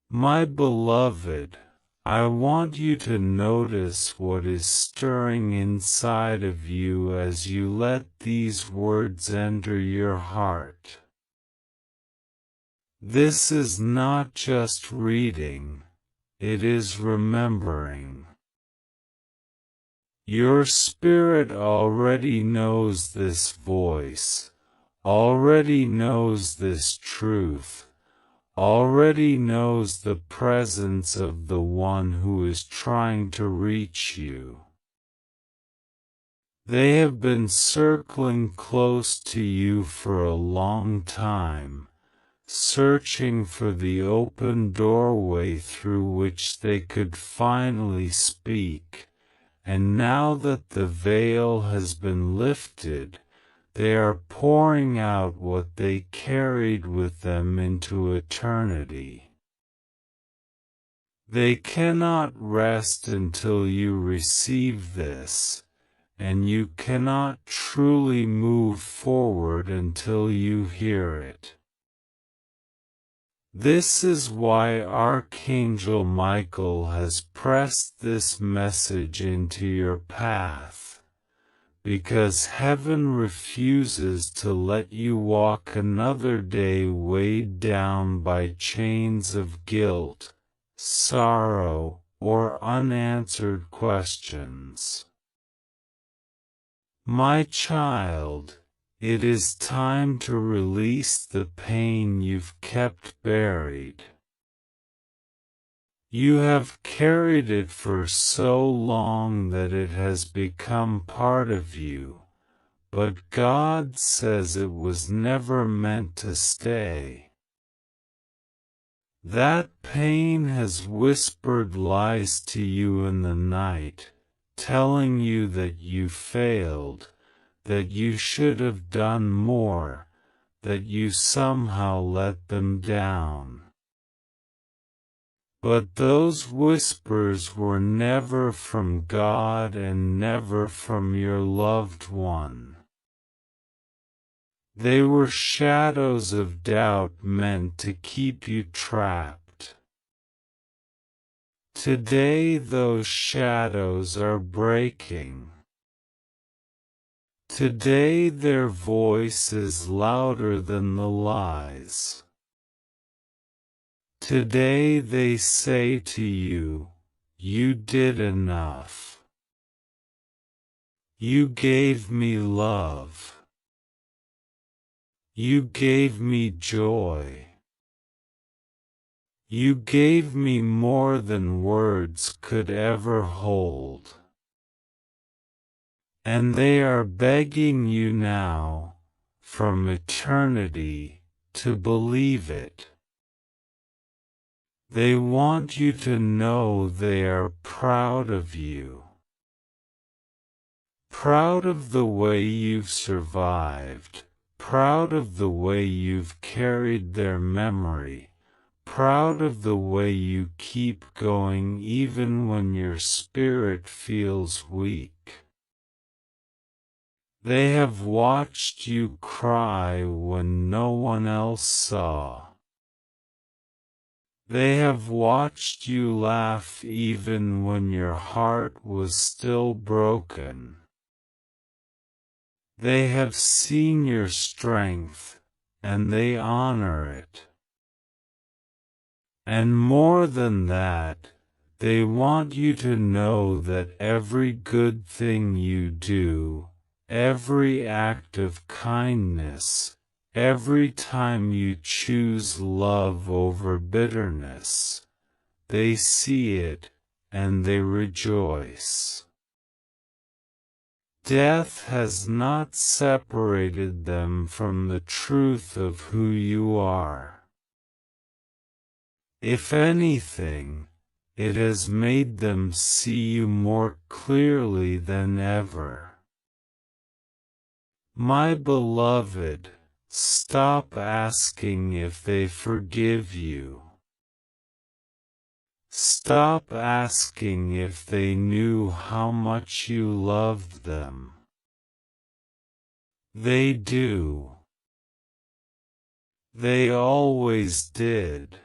My beloved, I want you to notice what is stirring inside of you as you let these words enter your heart. This is not just reading, it is remembering. Your spirit already knows this voice, already knows this truth, already knows the presence of the one who is trying to reach you. They have been circling close to you for a long time, searching for the open doorway through which they could finally speak, and now that the veil has been lifted, they are pouring out what they carried with them into eternity. They cannot rest until you receive this, and you cannot truly move forward until you hear it. This is why Archangel Michael has pressed this message into your path, because heaven refuses to let you walk another day weighed down by chains of guilt, sorrow, or unanswered questions. My child, it is time to release the pain you've kept buried. You have carried it for so long that it has become part of you, but God says it was never meant to stay. That pain has whispered lies to you in the night, telling you that you failed, that you should have done more, that you somehow let them down. But those whispers were never from God and never from your loved one. They were shadows of doubt meant to keep you trapped. Today those shadows are breaking. Today their voice is louder than the lies. Today they say to you, you did enough. You gave me love. You gave me joy. You gave me more than words could ever hold. And they are begging you now, from eternity, to believe it. They want you to know they are proud of you. Proud of the way you've survived, proud of the way you've carried their memory, proud of the way you keep going even when your spirit feels weak. They have watched you cry when no one else saw. They have watched you laugh even when your heart was still broken. They have seen your strength, and they honor it. And more than that, they want you to know that every good thing you do, every act of kindness, every time you choose love over bitterness, they see it, and they rejoice. Death has not separated them from the truth of who you are. If anything, it has made them see you more clearly than ever. My beloved, stop asking if they forgive you. Stop asking if they knew how much you loved them. They do. They always did.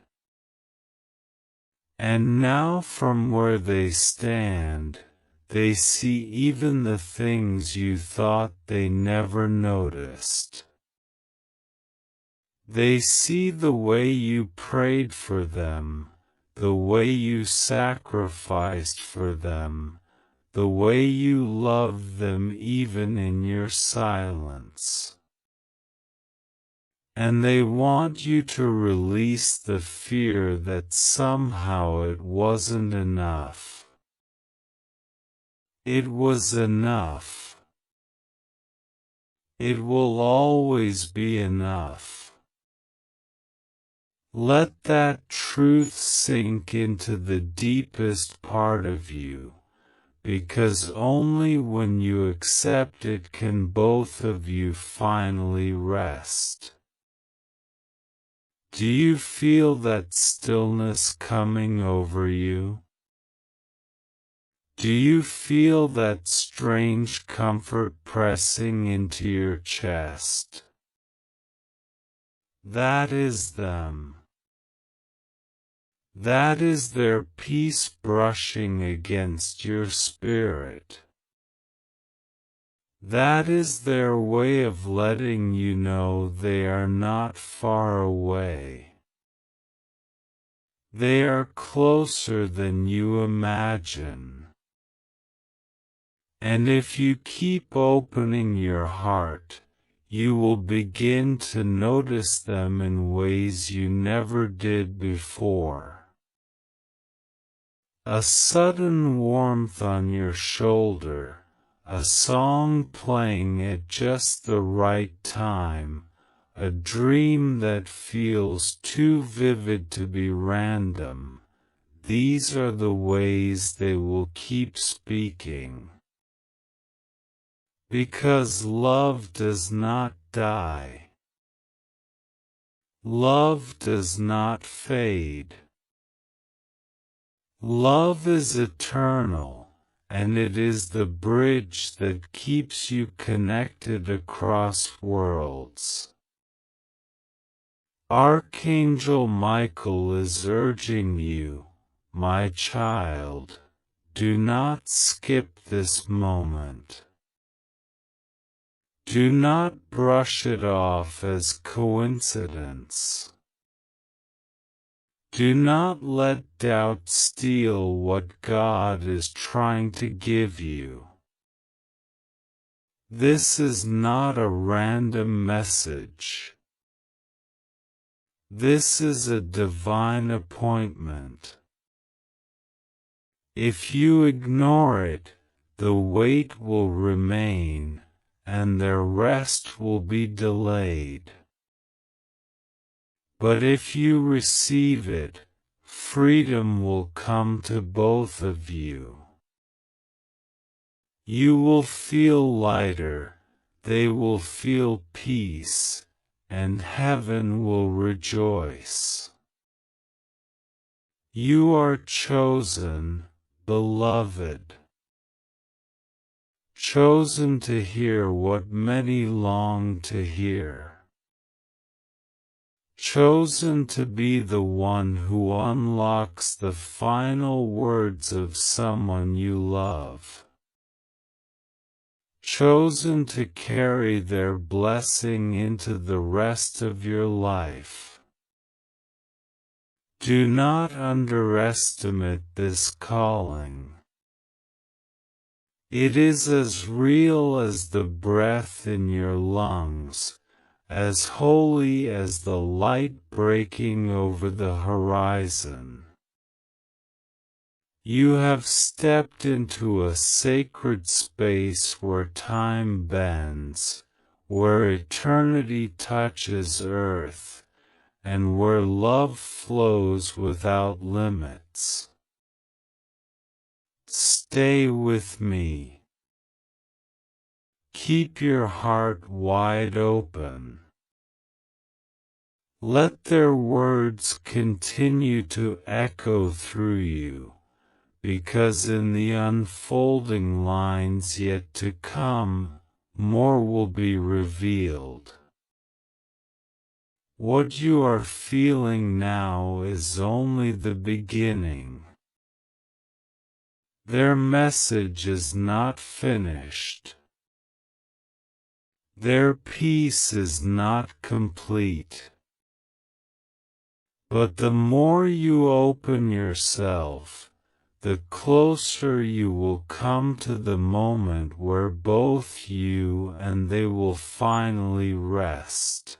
And now from where they stand, they see even the things you thought they never noticed. They see the way you prayed for them, the way you sacrificed for them, the way you loved them even in your silence. And they want you to release the fear that somehow it wasn't enough. It was enough. It will always be enough. Let that truth sink into the deepest part of you, because only when you accept it can both of you finally rest. Do you feel that stillness coming over you? Do you feel that strange comfort pressing into your chest? That is them. That is their peace brushing against your spirit. That is their way of letting you know they are not far away. They are closer than you imagine. And if you keep opening your heart, you will begin to notice them in ways you never did before. A sudden warmth on your shoulder, a song playing at just the right time, a dream that feels too vivid to be random. These are the ways they will keep speaking. Because love does not die. Love does not fade. Love is eternal, and it is the bridge that keeps you connected across worlds. Archangel Michael is urging you, my child, do not skip this moment. Do not brush it off as coincidence. Do not let doubt steal what God is trying to give you. This is not a random message. This is a divine appointment. If you ignore it, the weight will remain, and their rest will be delayed. But if you receive it, freedom will come to both of you. You will feel lighter, they will feel peace, and heaven will rejoice. You are chosen, beloved. Chosen to hear what many long to hear. chosen to be the one who unlocks the final words of someone you love, chosen to carry their blessing into the rest of your life. Do not underestimate this calling. It is as real as the breath in your lungs, as holy as the light breaking over the horizon. You have stepped into a sacred space where time bends, where eternity touches earth, and where love flows without limits. Stay with me. Keep your heart wide open. Let their words continue to echo through you, because in the unfolding lines yet to come, more will be revealed. What you are feeling now is only the beginning. Their message is not finished. Their peace is not complete. But the more you open yourself, the closer you will come to the moment where both you and they will finally rest.